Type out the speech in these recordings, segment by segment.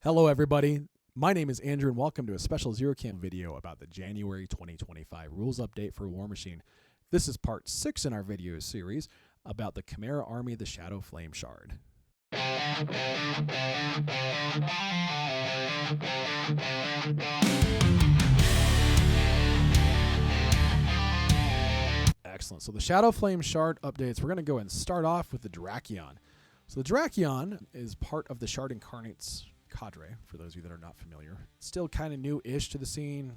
Hello everybody, my name is Andrew and welcome to a special Zero Camp video about the January 2025 rules update for War Machine. This is part 6 in our video series about the Chimera Army, the Shadowflame Shard. Excellent, so the Shadowflame Shard updates, we're going to go and start off with the Drakyon. So the Drakyon is part of the Shard Incarnate's cadre, for those of you that are not familiar. Still kind of new-ish to the scene.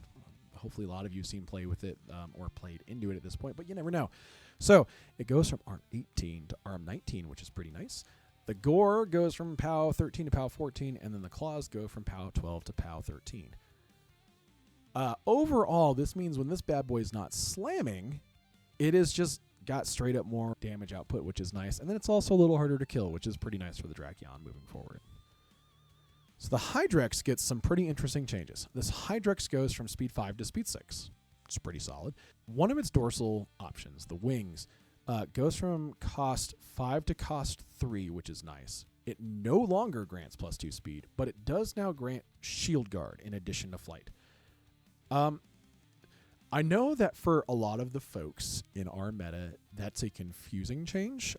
Hopefully a lot of you have seen play with it or played into it at this point, but you never know. So it goes from ARM 18 to ARM 19, which is pretty nice. The Gore goes from POW 13 to POW 14, and then the Claws go from POW 12 to POW 13. Overall, this means when this bad boy is not slamming, it is just got straight up more damage output, which is nice. And then it's also a little harder to kill, which is pretty nice for the Drakyon moving forward. So the Hydrix gets some pretty interesting changes. This Hydrix goes from speed 5 to speed 6. It's pretty solid. One of its dorsal options, the wings, goes from cost 5 to cost 3, which is nice. It no longer grants +2 speed, but it does now grant shield guard in addition to flight. I know that for a lot of the folks in our meta, that's a confusing change.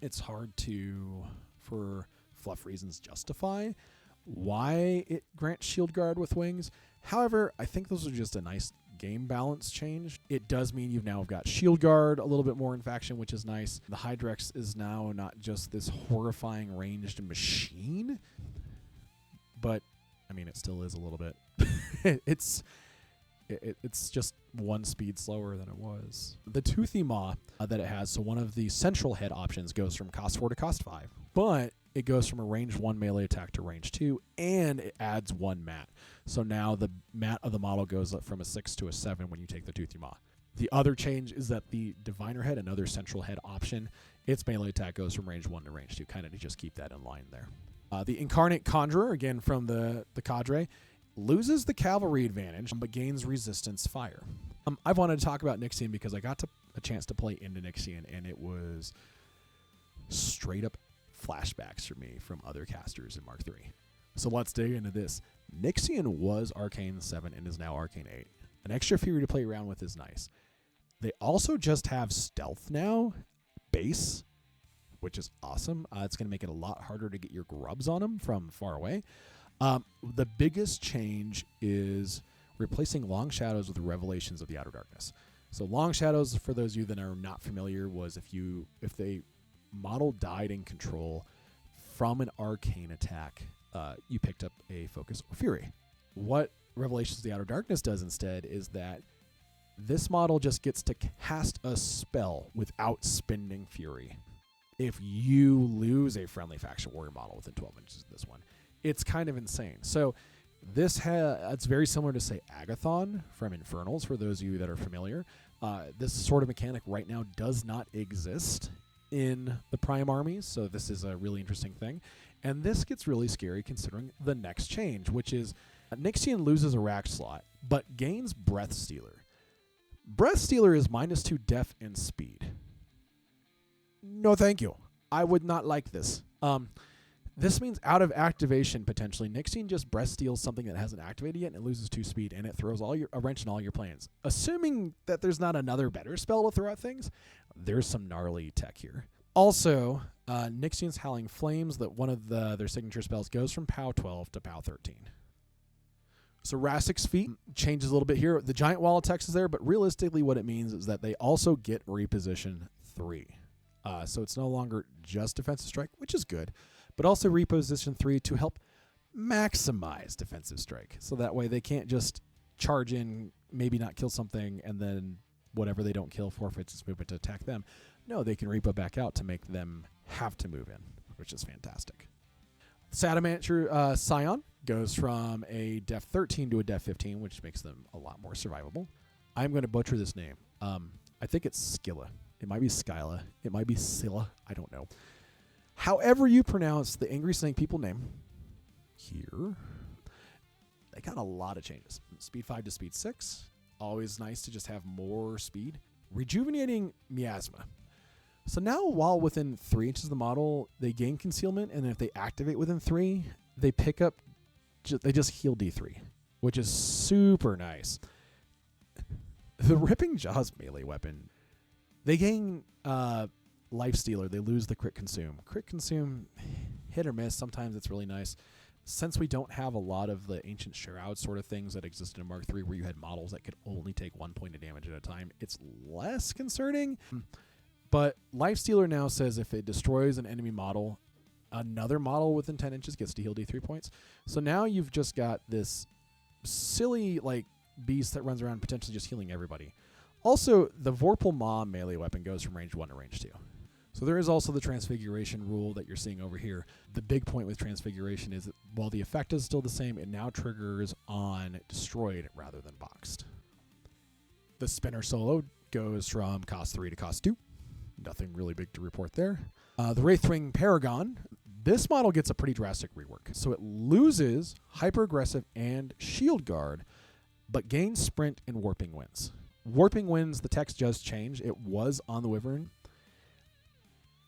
It's hard to, for fluff reasons, justify why it grants shield guard with wings. However, I think those are just a nice game balance change. It does mean you've now got shield guard a little bit more in faction, which is nice. The Hydrix is now not just this horrifying ranged machine, but I mean, it still is a little bit. It's just one speed slower than it was. The Toothy Maw that it has, so one of the central head options goes from cost 4 to cost 5, but it goes from a range 1 melee attack to range 2, and it adds 1 mat. So now the mat of the model goes up from a 6 to a 7 when you take the Toothy Maw. The other change is that the Diviner Head, another central head option, its melee attack goes from range 1 to range 2, kind of to just keep that in line there. The Incarnate Conjuror, again from the cadre, loses the cavalry advantage, but gains resistance fire. I've wanted to talk about Nyxyan because I got a chance to play into Nyxyan, and it was straight up flashbacks for me from other casters in Mark III. So let's dig into this. Nyxyan was Arcane 7 and is now Arcane 8. An extra fury to play around with is nice. They also just have stealth now, base, which is awesome. It's going to make it a lot harder to get your grubs on them from far away. The biggest change is replacing Long Shadows with Revelations of the Outer Darkness. So Long Shadows, for those of you that are not familiar, was if the model died in control from an arcane attack, you picked up a focus or fury. What Revelations of the Outer Darkness does instead is that this model just gets to cast a spell without spending fury. If you lose a friendly faction warrior model within 12 inches of this one, it's kind of insane. So it's very similar to, say, Agathon from Infernals, for those of you that are familiar. This sort of mechanic right now does not exist in the Prime armies, so this is a really interesting thing. And this gets really scary considering the next change, which is Nyxyan loses a rack slot, but gains Breath Stealer. Breath Stealer is -2 def and speed. No thank you. I would not like this. This means out of activation, potentially, Nyxyan just breath steals something that hasn't activated yet, and it loses 2 speed, and it throws a wrench in all your plans. Assuming that there's not another better spell to throw at things, there's some gnarly tech here. Also, Nyxyan's Howling Flames, that one of their signature spells, goes from POW 12 to POW 13. So Rassyk's feat changes a little bit here. The giant wall of text is there, but realistically what it means is that they also get reposition 3. So it's no longer just defensive strike, which is good, but also reposition 3 to help maximize defensive strike. So that way they can't just charge in, maybe not kill something, and then whatever they don't kill forfeits its movement to attack them. No, they can repo back out to make them have to move in, which is fantastic. Sadamancer Scion goes from a def 13 to a def 15, which makes them a lot more survivable. I'm going to butcher this name. I think it's Skylla. It might be Skylla. It might be Scylla. I don't know. However you pronounce the Angry Snake people name here, they got a lot of changes. Speed 5 to speed 6. Always nice to just have more speed. Rejuvenating Miasma. So now while within 3 inches of the model, they gain concealment, and if they activate within 3, they pick up, they just heal D3, which is super nice. The Ripping Jaws melee weapon, they gain Life Stealer. They lose the Crit Consume. Crit Consume, hit or miss. Sometimes it's really nice. Since we don't have a lot of the Ancient Shroud sort of things that existed in Mark III where you had models that could only take 1 point of damage at a time, it's less concerning. But Life Stealer now says if it destroys an enemy model, another model within 10 inches gets to heal D3 points. So now you've just got this silly like beast that runs around potentially just healing everybody. Also, the Vorpal Maw melee weapon goes from range 1 to range 2. So there is also the Transfiguration rule that you're seeing over here. The big point with Transfiguration is that while the effect is still the same, it now triggers on destroyed rather than boxed. The Spinner Solo goes from cost 3 to cost 2. Nothing really big to report there. The Wraithwing Paragon, this model gets a pretty drastic rework. So it loses Hyper Aggressive and Shield Guard, but gains Sprint and Warping Winds. Warping Winds, the text just changed. It was on the Wyvern,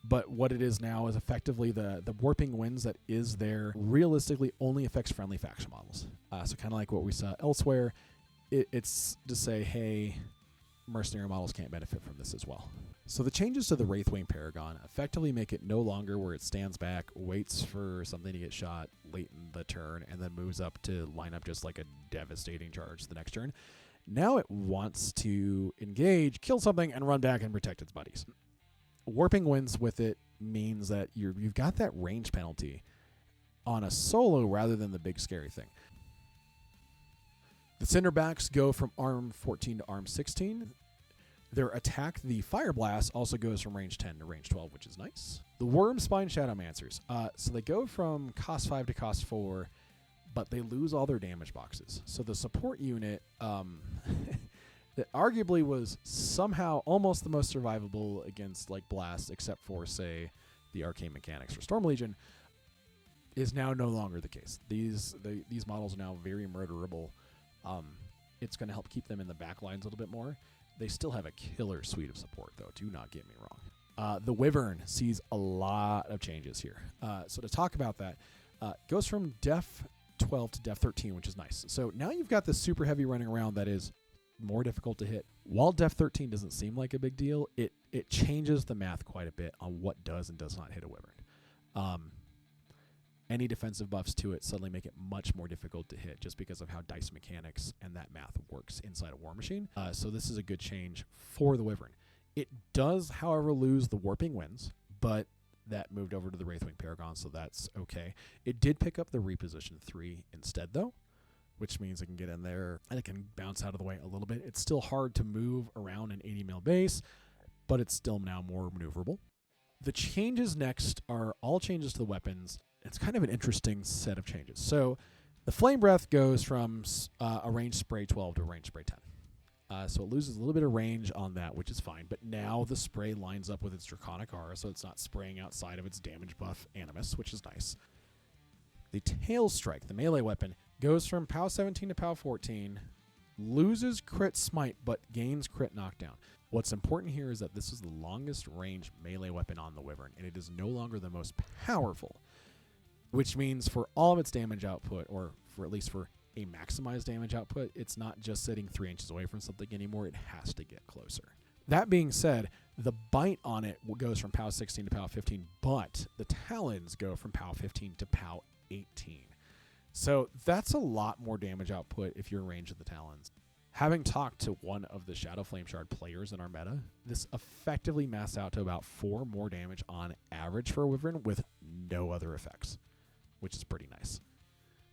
but what it is now is effectively the Warping Winds that is there realistically only affects friendly faction models. So kind of like what we saw elsewhere, it's to say, hey, mercenary models can't benefit from this as well. So the changes to the Wraithwing Paragon effectively make it no longer where it stands back, waits for something to get shot late in the turn, and then moves up to line up just like a devastating charge the next turn. Now it wants to engage, kill something, and run back and protect its buddies. Warping Winds with it means that you've got that range penalty on a solo rather than the big scary thing. The Cinderbacks go from arm 14 to arm 16. Their attack, the Fire Blast, also goes from range 10 to range 12, which is nice. The Wormspine Shadowmancers. So they go from cost 5 to cost 4, but they lose all their damage boxes. So the support unit that arguably was somehow almost the most survivable against like Blast, except for, say, the Arcane Mechanics for Storm Legion, is now no longer the case. These models are now very murderable. It's going to help keep them in the back lines a little bit more. They still have a killer suite of support, though. Do not get me wrong. The Wyvern sees a lot of changes here. So to talk about that, goes from Def 12 to Def 13, which is nice. So now you've got this super heavy running around that is more difficult to hit. While Def 13 doesn't seem like a big deal, it changes the math quite a bit on what does and does not hit a Wyvern. Any defensive buffs to it suddenly make it much more difficult to hit just because of how dice mechanics and that math works inside a War Machine. So this is a good change for the Wyvern. It does, however, lose the Warping Winds, but that moved over to the Wraithwing Paragon, so that's okay. It did pick up the Reposition 3 instead, though, which means it can get in there and it can bounce out of the way a little bit. It's still hard to move around an 80 mil base, but it's still now more maneuverable. The changes next are all changes to the weapons. It's kind of an interesting set of changes. So the Flame Breath goes from a range spray 12 to a range spray 10. So it loses a little bit of range on that, which is fine. But now the spray lines up with its Draconic Aura, so it's not spraying outside of its damage buff Animus, which is nice. The Tail Strike, the melee weapon, goes from POW 17 to POW 14, loses crit smite, but gains crit knockdown. What's important here is that this is the longest range melee weapon on the Wyvern, and it is no longer the most powerful, which means for all of its damage output, or for at least for a maximized damage output, it's not just sitting 3 inches away from something anymore. It has to get closer. That being said, the bite on it goes from POW 16 to POW 15, but the talons go from POW 15 to POW 18. So that's a lot more damage output if you're in range of the talons. Having talked to one of the Shadowflame Shard players in our meta, this effectively massed out to about 4 more damage on average for a Wyvern with no other effects, which is pretty nice.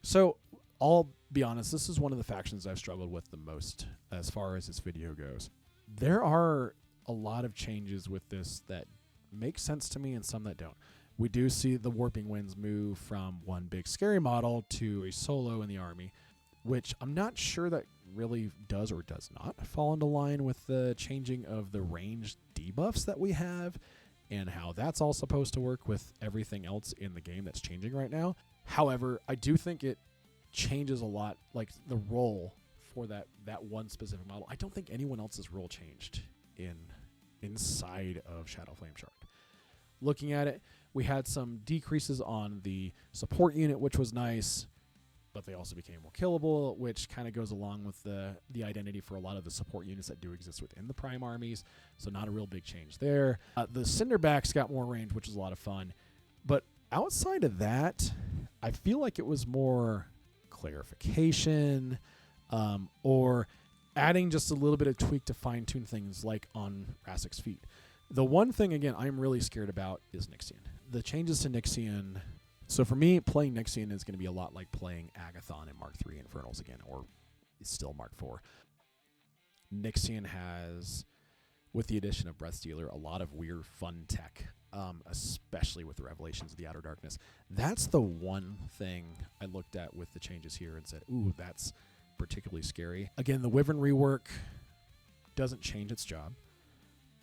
So I'll be honest, this is one of the factions I've struggled with the most as far as this video goes. There are a lot of changes with this that make sense to me and some that don't. We do see the Warping Winds move from one big scary model to a solo in the army, which I'm not sure that really does or does not fall into line with the changing of the range debuffs that we have and how that's all supposed to work with everything else in the game that's changing right now. However, I do think it changes a lot, like the role for that one specific model. I don't think anyone else's role changed inside of Shadowflame Shard. Looking at it, We had some decreases on the support unit, which was nice, but they also became more killable, which kind of goes along with the identity for a lot of the support units that do exist within the Prime armies, so not a real big change there. The Cinderbacks got more range, which is a lot of fun, but outside of that, I feel like it was more clarification or adding just a little bit of tweak to fine-tune things like on Rassyk's feet. The one thing, again, I'm really scared about is Nyxyan. The changes to Nyxyan. So for me, playing Nyxyan is going to be a lot like playing Agathon in Mark III Infernals again, or it's still Mark IV. Nyxyan has, with the addition of Breathstealer, a lot of weird fun tech, especially with the Revelations of the Outer Darkness. That's the one thing I looked at with the changes here and said, ooh, that's particularly scary. Again, the Wyvern rework doesn't change its job.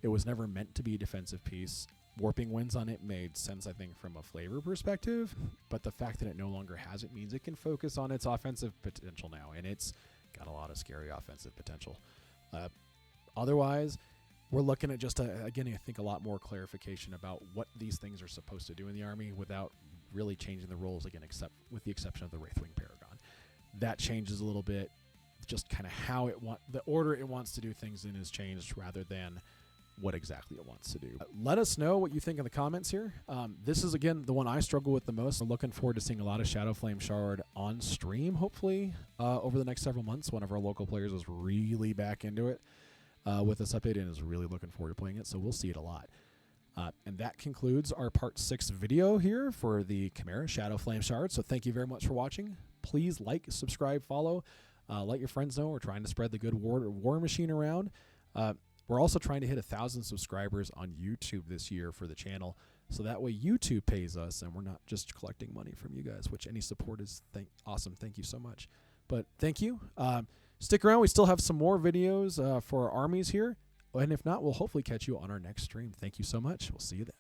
It was never meant to be a defensive piece. Warping Winds on it made sense, I think, from a flavor perspective, but the fact that it no longer has it means it can focus on its offensive potential now, and it's got a lot of scary offensive potential. Otherwise, we're looking at just, again, I think a lot more clarification about what these things are supposed to do in the army without really changing the rules, again, except with the exception of the Wraithwing Paragon. That changes a little bit. Just kind of how the order it wants to do things in is changed rather than what exactly it wants to do. Let us know what you think in the comments here. This is, again, the one I struggle with the most. I'm looking forward to seeing a lot of Shadowflame Shard on stream, hopefully, over the next several months. One of our local players is really back into it with this update and is really looking forward to playing it, so we'll see it a lot. And that concludes our Part 6 video here for the Chimera Shadowflame Shard, so thank you very much for watching. Please like, subscribe, follow. Let your friends know we're trying to spread the good war machine around. We're also trying to hit 1,000 subscribers on YouTube this year for the channel, so that way YouTube pays us and we're not just collecting money from you guys, which any support is awesome. Thank you so much. But thank you. Stick around. We still have some more videos for our armies here, and if not, we'll hopefully catch you on our next stream. Thank you so much. We'll see you then.